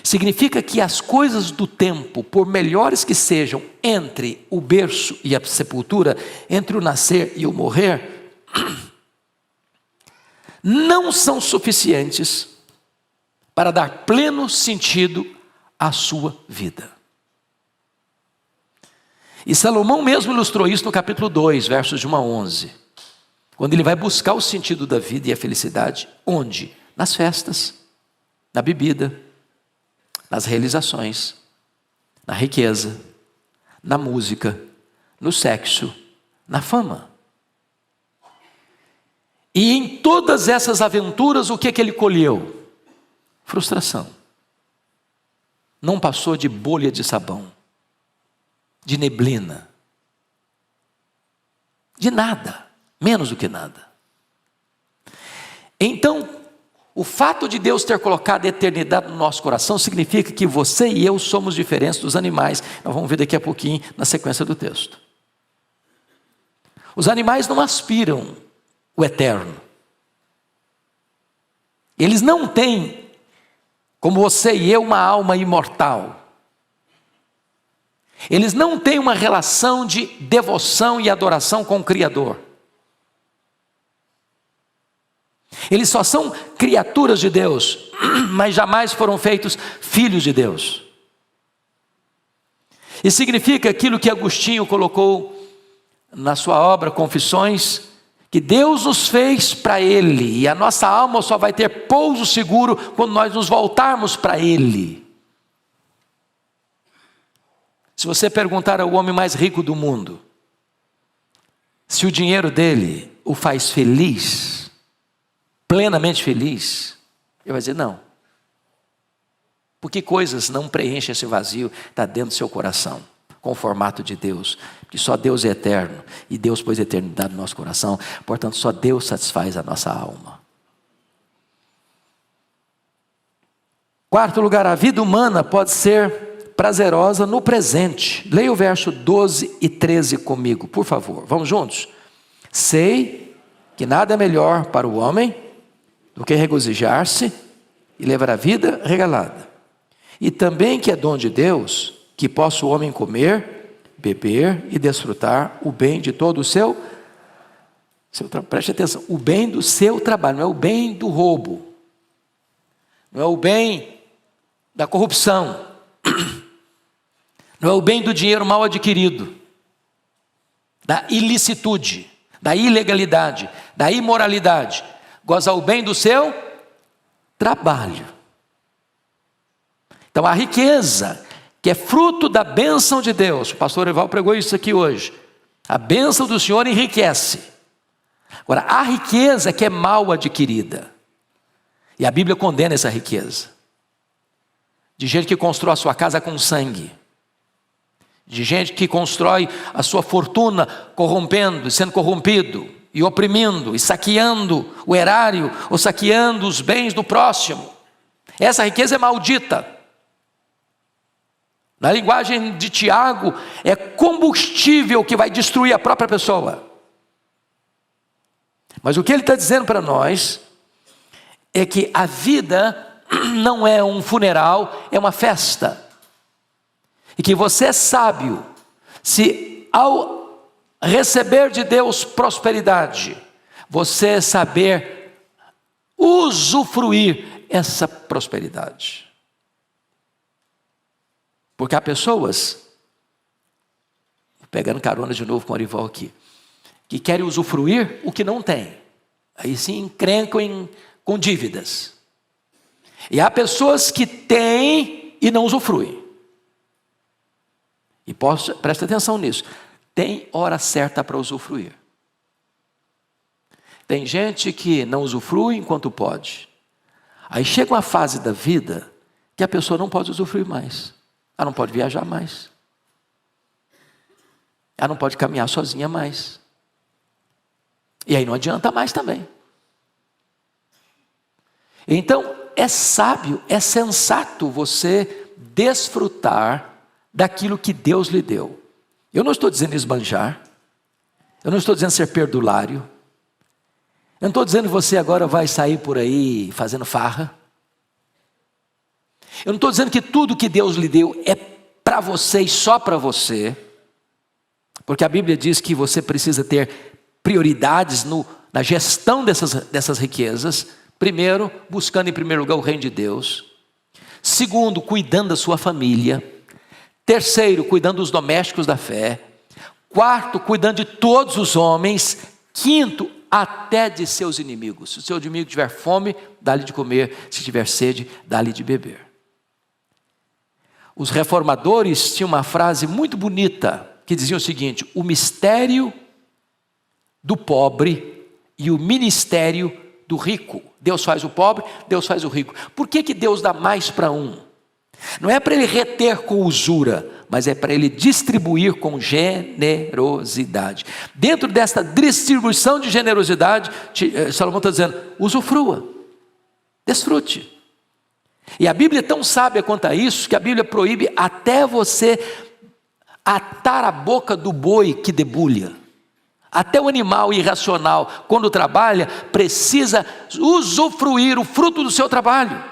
Significa que as coisas do tempo, por melhores que sejam, entre o berço e a sepultura, entre o nascer e o morrer, não são suficientes para dar pleno sentido à sua vida. E Salomão mesmo ilustrou isso no capítulo 2, versos de 1 a 11, quando ele vai buscar o sentido da vida e a felicidade, onde? Nas festas, na bebida, nas realizações, na riqueza, na música, no sexo, na fama. E em todas essas aventuras, o que ele colheu? Frustração. Não passou de bolha de sabão, de neblina, de nada, menos do que nada. Então, o fato de Deus ter colocado a eternidade no nosso coração significa que você e eu somos diferentes dos animais. Nós vamos ver daqui a pouquinho na sequência do texto. Os animais não aspiram o eterno. Eles não têm, como você e eu, uma alma imortal. Eles não têm uma relação de devoção e adoração com o Criador. Eles só são criaturas de Deus, mas jamais foram feitos filhos de Deus. E significa aquilo que Agostinho colocou na sua obra Confissões, que Deus nos fez para Ele, e a nossa alma só vai ter pouso seguro quando nós nos voltarmos para Ele. Se você perguntar ao homem mais rico do mundo, se o dinheiro dele o faz feliz, plenamente feliz, ele vai dizer não. Porque coisas não preenchem esse vazio, está dentro do seu coração, com o formato de Deus, porque só Deus é eterno, e Deus pôs a eternidade no nosso coração, portanto só Deus satisfaz a nossa alma. Quarto lugar, a vida humana pode ser prazerosa no presente. Leia o verso 12 e 13 comigo, por favor, vamos juntos? Sei que nada é melhor para o homem do que regozijar-se e levar a vida regalada. E também que é dom de Deus, que possa o homem comer, beber e desfrutar o bem de todo o seu preste atenção, o bem do seu trabalho, não é o bem do roubo, não é o bem da corrupção, não é o bem do dinheiro mal adquirido, da ilicitude, da ilegalidade, da imoralidade. Gozar o bem do seu trabalho. Então a riqueza, que é fruto da bênção de Deus, o pastor Eval pregou isso aqui hoje, a bênção do Senhor enriquece. Agora, a riqueza que é mal adquirida, e a Bíblia condena essa riqueza, de gente que constrói a sua casa com sangue, de gente que constrói a sua fortuna corrompendo, sendo corrompido, e oprimindo, e saqueando o erário, ou saqueando os bens do próximo. Essa riqueza é maldita. Na linguagem de Tiago, é combustível que vai destruir a própria pessoa. Mas o que ele está dizendo para nós é que a vida não é um funeral, é uma festa. E que você é sábio se ao receber de Deus prosperidade, você saber usufruir essa prosperidade. Porque há pessoas, pegando carona de novo com o Arival aqui, que querem usufruir o que não tem. Aí sim encrencam com dívidas. E há pessoas que têm e não usufruem. E presta atenção nisso. Tem hora certa para usufruir. Tem gente que não usufrui enquanto pode. Aí chega uma fase da vida que a pessoa não pode usufruir mais. Ela não pode viajar mais. Ela não pode caminhar sozinha mais. E aí não adianta mais também. Então, é sábio, é sensato você desfrutar daquilo que Deus lhe deu. Eu não estou dizendo esbanjar. Eu não estou dizendo ser perdulário. Eu não estou dizendo que você agora vai sair por aí fazendo farra. Eu não estou dizendo que tudo que Deus lhe deu é para você e só para você. Porque a Bíblia diz que você precisa ter prioridades na gestão dessas riquezas. Primeiro, buscando em primeiro lugar o reino de Deus. Segundo, cuidando da sua família. Terceiro, cuidando dos domésticos da fé. Quarto, cuidando de todos os homens. Quinto, até de seus inimigos. Se o seu inimigo tiver fome, dá-lhe de comer. Se tiver sede, dá-lhe de beber. Os reformadores tinham uma frase muito bonita, que dizia o seguinte: o mistério do pobre e o ministério do rico. Deus faz o pobre, Deus faz o rico. Por que Deus dá mais para um? Não é para ele reter com usura, mas é para ele distribuir com generosidade. Dentro desta distribuição de generosidade, Salomão está dizendo: usufrua, desfrute. E a Bíblia é tão sábia quanto a isso, que a Bíblia proíbe até você atar a boca do boi que debulha. Até o animal irracional, quando trabalha, precisa usufruir o fruto do seu trabalho.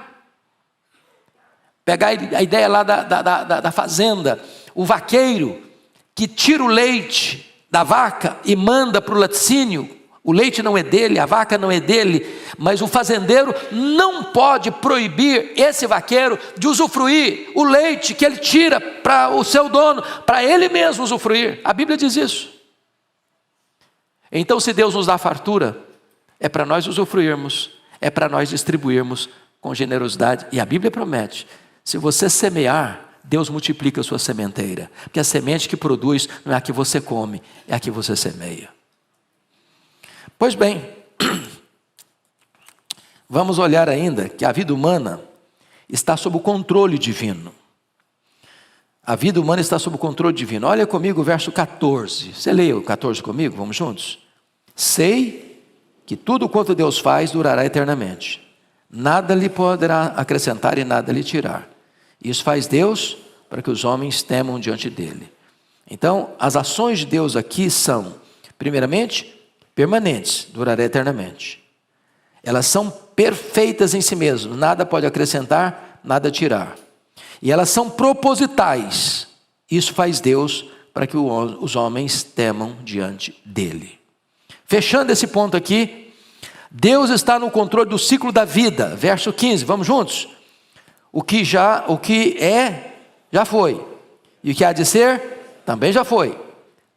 Pegar a ideia lá da fazenda, o vaqueiro que tira o leite da vaca e manda para o laticínio. O leite não é dele, a vaca não é dele, mas o fazendeiro não pode proibir esse vaqueiro de usufruir o leite que ele tira para o seu dono, para ele mesmo usufruir. A Bíblia diz isso. Então, se Deus nos dá fartura, é para nós usufruirmos, é para nós distribuirmos com generosidade. E a Bíblia promete: se você semear, Deus multiplica a sua sementeira. Porque a semente que produz não é a que você come, é a que você semeia. Pois bem, vamos olhar ainda que a vida humana está sob o controle divino. A vida humana está sob o controle divino. Olha comigo o verso 14. Você leia o 14 comigo? Vamos juntos? Sei que tudo quanto Deus faz durará eternamente. Nada lhe poderá acrescentar e nada lhe tirar. Isso faz Deus para que os homens temam diante dele. Então, as ações de Deus aqui são, primeiramente, permanentes, durará eternamente. Elas são perfeitas em si mesmas, nada pode acrescentar, nada tirar. E elas são propositais. Isso faz Deus para que os homens temam diante dele. Fechando esse ponto aqui, Deus está no controle do ciclo da vida. Verso 15, vamos juntos? O que é, já foi. E o que há de ser, também já foi.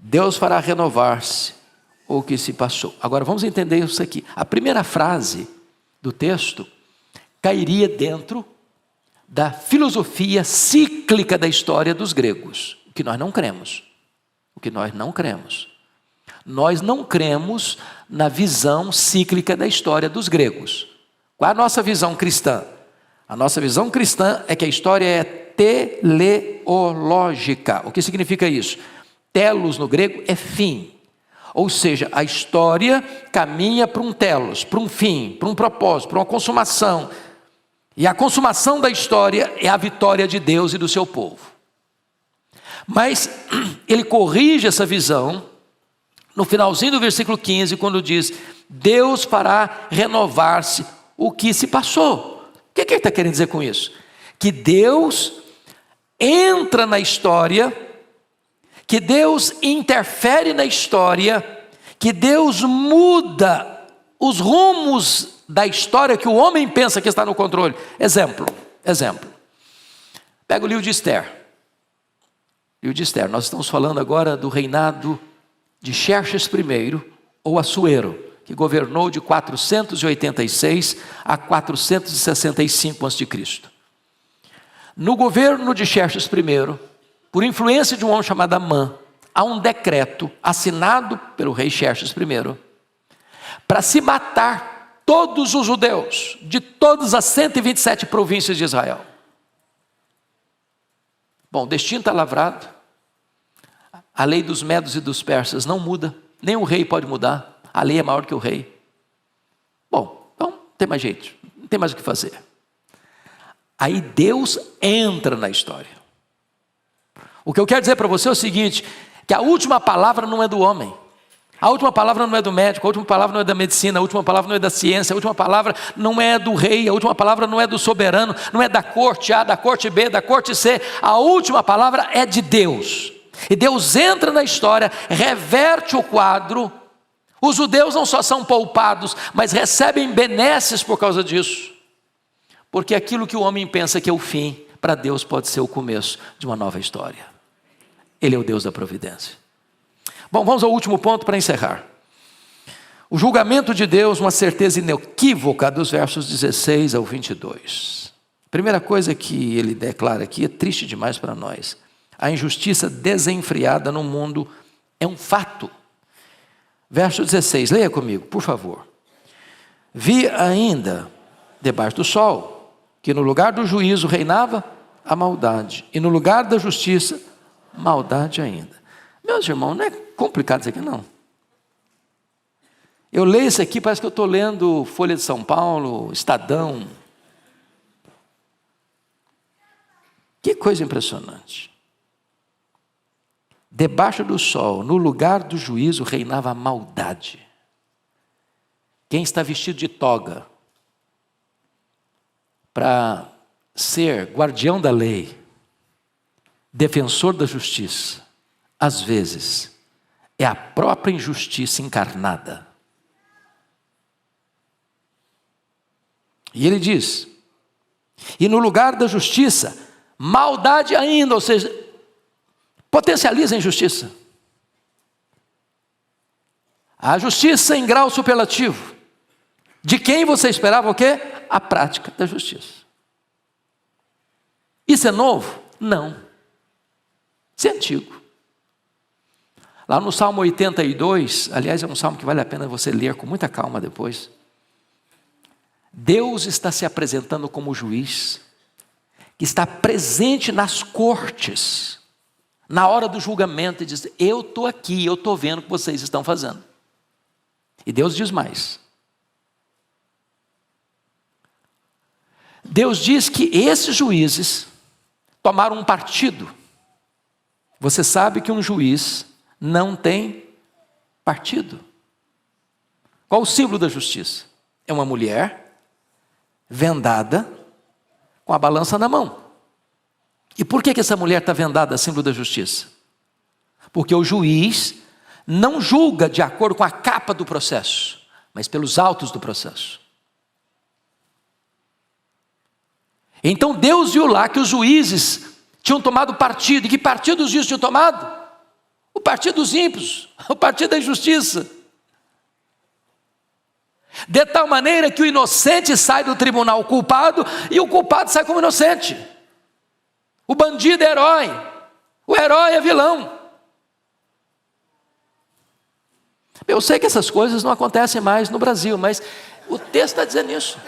Deus fará renovar-se o que se passou. Agora vamos entender isso aqui. A primeira frase do texto cairia dentro da filosofia cíclica da história dos gregos, o que nós não cremos. Nós não cremos na visão cíclica da história dos gregos. Qual é a nossa visão cristã? A nossa visão cristã é que a história é teleológica. O que significa isso? Telos no grego é fim. Ou seja, a história caminha para um telos, para um fim, para um propósito, para uma consumação. E a consumação da história é a vitória de Deus e do seu povo. Mas ele corrige essa visão no finalzinho do versículo 15, quando diz: Deus fará renovar-se o que se passou. O que ele está querendo dizer com isso? Que Deus entra na história, que Deus interfere na história, que Deus muda os rumos da história que o homem pensa que está no controle. Exemplo. Pega o livro de Esther. Nós estamos falando agora do reinado de Xerxes I, ou Assuero, que governou de 486 a 465 a.C. No governo de Xerxes I, por influência de um homem chamado Amã, há um decreto assinado pelo rei Xerxes I para se matar todos os judeus de todas as 127 províncias de Israel. Bom, o destino está lavrado. A lei dos medos e dos persas não muda, nem o rei pode mudar, a lei é maior que o rei. Bom, então não tem mais jeito, não tem mais o que fazer. Aí Deus entra na história. O que eu quero dizer para você é o seguinte, que a última palavra não é do homem, a última palavra não é do médico, a última palavra não é da medicina, a última palavra não é da ciência, a última palavra não é do rei, a última palavra não é do soberano, não é da corte A, da corte B, da corte C, a última palavra é de Deus. E Deus entra na história, reverte o quadro. Os judeus não só são poupados, mas recebem benesses por causa disso. Porque aquilo que o homem pensa que é o fim, para Deus pode ser o começo de uma nova história. Ele é o Deus da providência. Bom, vamos ao último ponto para encerrar. O julgamento de Deus, uma certeza inequívoca dos versos 16 ao 22. A primeira coisa que ele declara aqui é triste demais para nós. A injustiça desenfreada no mundo é um fato. Verso 16, leia comigo, por favor. Vi ainda, debaixo do sol, que no lugar do juízo reinava a maldade, e no lugar da justiça, maldade ainda. Meus irmãos, não é complicado isso aqui não. Eu leio isso aqui, parece que eu estou lendo Folha de São Paulo, Estadão. Que coisa impressionante. Debaixo do sol, no lugar do juízo, reinava a maldade. Quem está vestido de toga para ser guardião da lei, defensor da justiça, às vezes, é a própria injustiça encarnada. E ele diz, e no lugar da justiça, maldade ainda, ou seja, potencializa a injustiça. A justiça em grau superlativo. De quem você esperava o quê? A prática da justiça. Isso é novo? Não. Isso é antigo. Lá no Salmo 82, aliás é um salmo que vale a pena você ler com muita calma depois. Deus está se apresentando como juiz, que está presente nas cortes, na hora do julgamento, e diz, eu estou aqui, eu estou vendo o que vocês estão fazendo. E Deus diz mais. Deus diz que esses juízes tomaram um partido. Você sabe que um juiz não tem partido. Qual o símbolo da justiça? É uma mulher vendada com a balança na mão. E por que essa mulher está vendada, símbolo da justiça? Porque o juiz não julga de acordo com a capa do processo, mas pelos autos do processo. Então Deus viu lá que os juízes tinham tomado partido. E que partido os juízes tinham tomado? O partido dos ímpios, o partido da injustiça. De tal maneira que o inocente sai do tribunal culpado e o culpado sai como inocente. O bandido é herói, o herói é vilão. Eu sei que essas coisas não acontecem mais no Brasil, mas o texto está dizendo isso.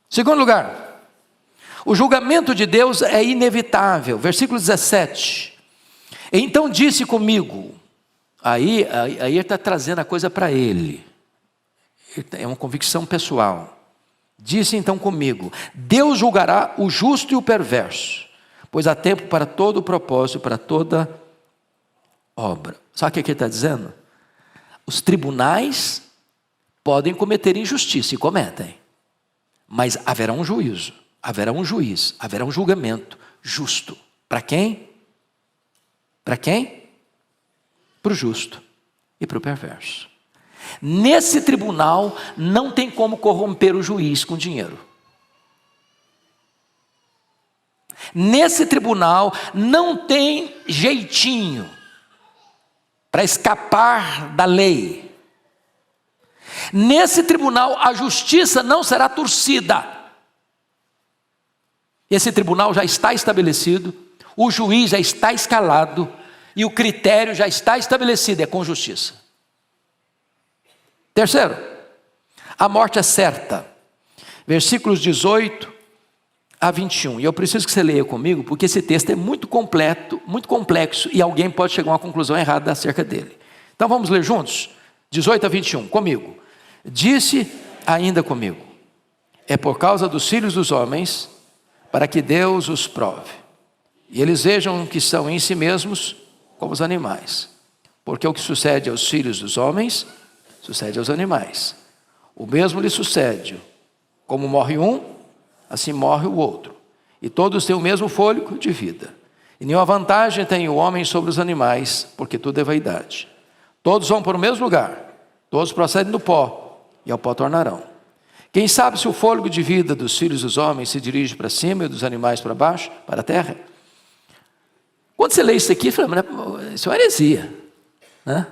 Segundo lugar, o julgamento de Deus é inevitável. Versículo 17. Então disse comigo. Aí ele está trazendo a coisa para ele. É uma convicção pessoal. Disse então comigo: Deus julgará o justo e o perverso, pois há tempo para todo o propósito, para toda obra. Sabe o que ele está dizendo? Os tribunais podem cometer injustiça, e cometem. Mas haverá um juízo, haverá um juiz, haverá um julgamento justo. Para quem? Para quem? Para o justo e para o perverso. Nesse tribunal não tem como corromper o juiz com dinheiro. Nesse tribunal não tem jeitinho para escapar da lei. Nesse tribunal a justiça não será torcida. Esse tribunal já está estabelecido, o juiz já está escalado e o critério já está estabelecido, é com justiça. Terceiro, a morte é certa. Versículos 18 a 21. E eu preciso que você leia comigo, porque esse texto é muito completo, muito complexo, e alguém pode chegar a uma conclusão errada acerca dele. Então vamos ler juntos? 18 a 21, comigo. Disse ainda comigo: é por causa dos filhos dos homens, para que Deus os prove, e eles vejam que são em si mesmos como os animais. Porque o que sucede aos filhos dos homens, sucede aos animais. O mesmo lhe sucede. Como morre um, assim morre o outro. E todos têm o mesmo fôlego de vida. E nenhuma vantagem tem o homem sobre os animais, porque tudo é vaidade. Todos vão para o mesmo lugar. Todos procedem do pó, e ao pó tornarão. Quem sabe se o fôlego de vida dos filhos dos homens se dirige para cima e dos animais para baixo, para a terra? Quando você lê isso aqui, você fala, isso é uma heresia, né?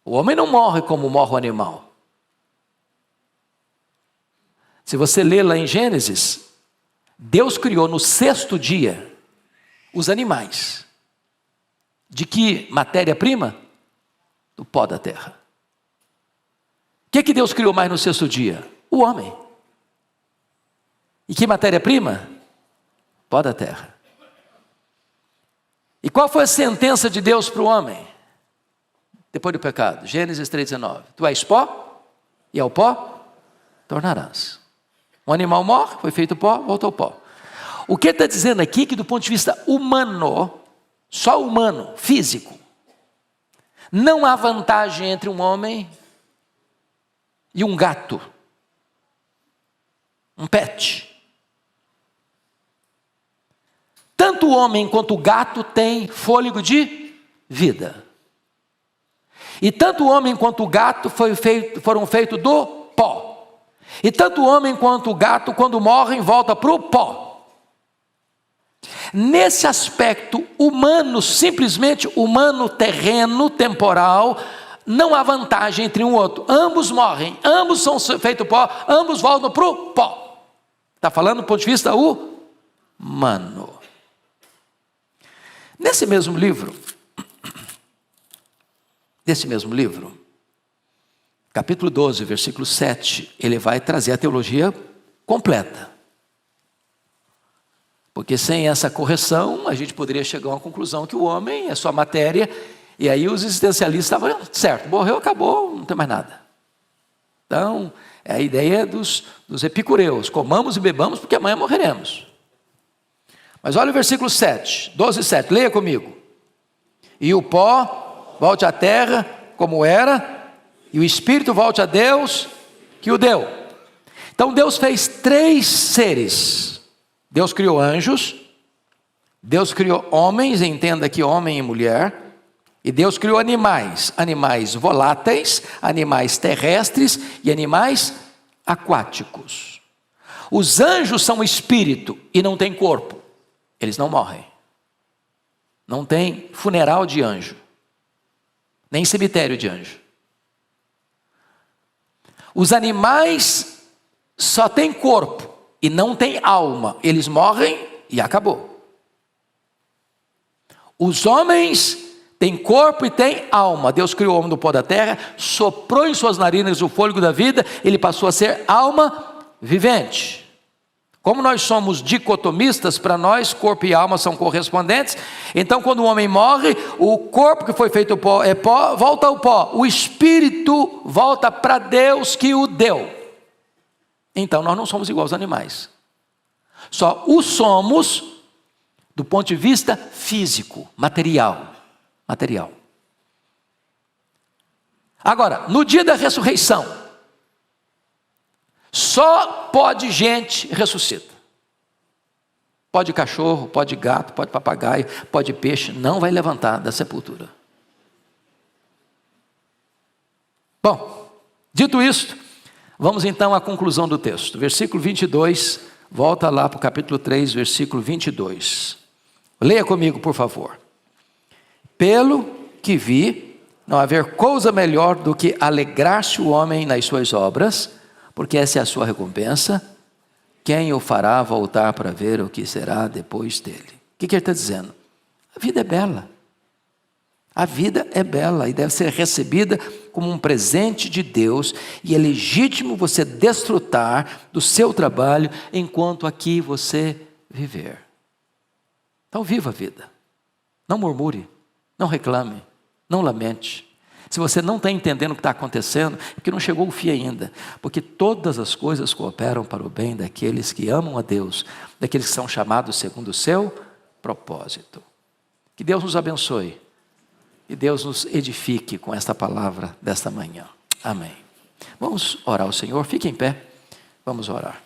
O homem não morre como morre o animal. Se você ler lá em Gênesis, Deus criou no 6º dia os animais. De que matéria-prima? Do pó da terra. O que Deus criou mais no 6º dia? O homem. E que matéria-prima? Pó da terra. E qual foi a sentença de Deus para o homem? Depois do pecado, Gênesis 3,19. Tu és pó, e ao pó tornarás. Um animal morre, foi feito pó, volta ao pó. O que está dizendo aqui, que do ponto de vista humano, só humano, físico, não há vantagem entre um homem e um gato, um pet. Tanto o homem quanto o gato têm fôlego de vida. E tanto o homem quanto o gato foram feitos do pó. E tanto o homem quanto o gato, quando morrem, voltam para o pó. Nesse aspecto humano, simplesmente humano, terreno, temporal, não há vantagem entre um e outro. Ambos morrem, ambos são feitos pó, ambos voltam para o pó. Está falando do ponto de vista humano. Nesse mesmo livro, capítulo 12, versículo 7, ele vai trazer a teologia completa. Porque sem essa correção, a gente poderia chegar a uma conclusão que o homem é só matéria, e aí os existencialistas estavam certo, morreu, acabou, não tem mais nada. Então, é a ideia dos epicureus: comamos e bebamos porque amanhã morreremos. Mas olha o versículo 7, 12, 7, leia comigo. E o pó volte à terra como era, e o espírito volte a Deus que o deu. Então Deus fez 3 seres. Deus criou anjos, Deus criou homens, entenda aqui homem e mulher, e Deus criou animais, animais voláteis, animais terrestres e animais aquáticos. Os anjos são espírito e não têm corpo. Eles não morrem. Não tem funeral de anjo, nem cemitério de anjo. Os animais só têm corpo e não têm alma. Eles morrem e acabou. Os homens têm corpo e têm alma. Deus criou o homem do pó da terra, soprou em suas narinas o fôlego da vida, ele passou a ser alma vivente. Como nós somos dicotomistas, para nós corpo e alma são correspondentes. Então quando o homem morre, o corpo que foi feito pó é pó, volta ao pó. O espírito volta para Deus que o deu. Então nós não somos igual aos animais. Só o somos do ponto de vista físico, material. Agora, no dia da ressurreição, só pode gente ressuscita. Pode cachorro, pode gato, pode papagaio, pode peixe, não vai levantar da sepultura. Bom, dito isto, vamos então à conclusão do texto. Versículo 22, volta lá para o capítulo 3, versículo 22. Leia comigo, por favor. Pelo que vi, não haver coisa melhor do que alegrar-se o homem nas suas obras, porque essa é a sua recompensa. Quem o fará voltar para ver o que será depois dele? O que ele está dizendo? A vida é bela. A vida é bela e deve ser recebida como um presente de Deus, e é legítimo você desfrutar do seu trabalho enquanto aqui você viver. Então viva a vida. Não murmure, não reclame, não lamente. Se você não está entendendo o que está acontecendo, é porque não chegou o fim ainda. Porque todas as coisas cooperam para o bem daqueles que amam a Deus, daqueles que são chamados segundo o seu propósito. Que Deus nos abençoe. E Deus nos edifique com esta palavra desta manhã. Amém. Vamos orar ao Senhor. Fique em pé. Vamos orar.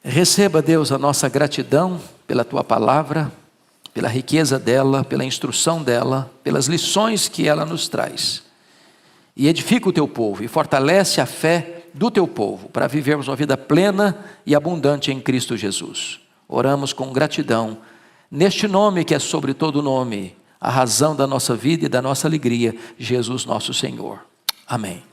Receba, Deus, a nossa gratidão pela Tua palavra, pela riqueza dela, pela instrução dela, pelas lições que ela nos traz. E edifica o Teu povo e fortalece a fé do Teu povo para vivermos uma vida plena e abundante em Cristo Jesus. Oramos com gratidão neste nome que é sobre todo nome, a razão da nossa vida e da nossa alegria, Jesus nosso Senhor. Amém.